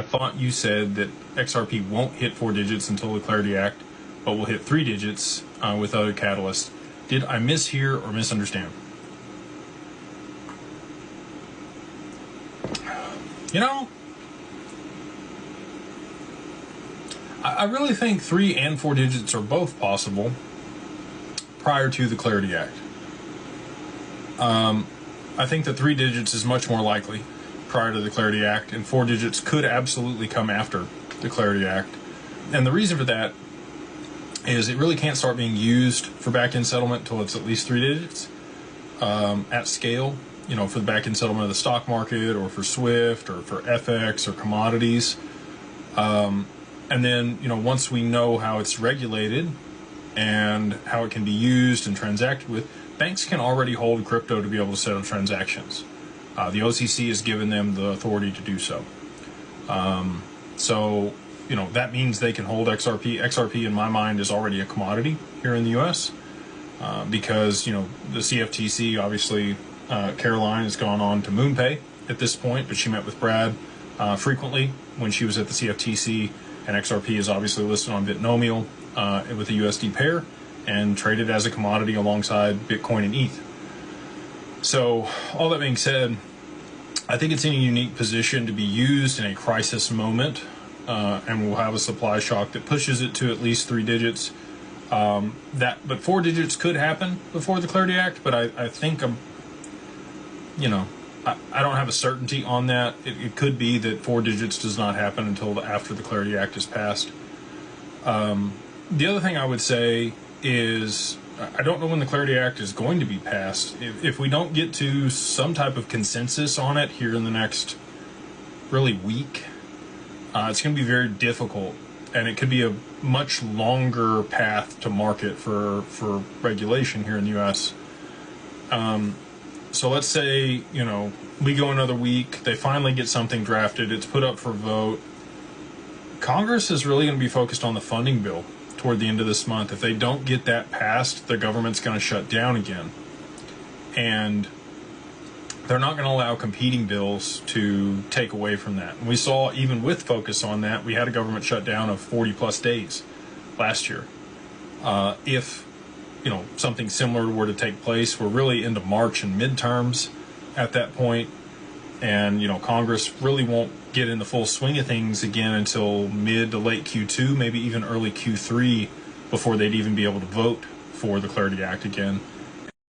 I thought you said that XRP won't hit 4 digits until the Clarity Act, but will hit 3 digits with other catalysts. Did I mishear or misunderstand? You know, I really think 3 and 4 digits are both possible prior to the Clarity Act. I think that 3 digits is much more likely prior to the Clarity Act, and 4 digits could absolutely come after the Clarity Act. And the reason for that is it really can't start being used for back-end settlement until it's at least 3 digits at scale, you know, for the back-end settlement of the stock market or for SWIFT or for FX or commodities. And then, you know, once we know how it's regulated and how it can be used and transacted with, banks can already hold crypto to be able to settle transactions. The OCC has given them the authority to do so. So, you know, that means they can hold XRP. XRP, in my mind, is already a commodity here in the U.S. Because, you know, the CFTC, obviously, Caroline has gone on to MoonPay at this point, but she met with Brad frequently when she was at the CFTC, and XRP is obviously listed on Bitnomial with a USD pair and traded as a commodity alongside Bitcoin and ETH. So, all that being said, I think it's in a unique position to be used in a crisis moment, and we'll have a supply shock that pushes it to at least 3 digits. But 4 digits could happen before the Clarity Act, but I think I don't have a certainty on that. It could be that 4 digits does not happen until after the Clarity Act is passed. The other thing I would say is I don't know when the Clarity Act is going to be passed. If we don't get to some type of consensus on it here in the next really week, it's going to be very difficult, and it could be a much longer path to market for regulation here in the U.S. So let's say, you know, we go another week, they finally get something drafted, it's put up for vote. Congress is really going to be focused on the funding bill toward the end of this month. If they don't get that passed, the government's going to shut down again. And they're not going to allow competing bills to take away from that. And we saw, even with focus on that, we had a government shutdown of 40 plus days last year. If, you know, something similar were to take place, we're really into March and midterms at that point. And, you know, Congress really won't get in the full swing of things again until mid to late Q2, maybe even early Q3, before they'd even be able to vote for the Clarity Act again.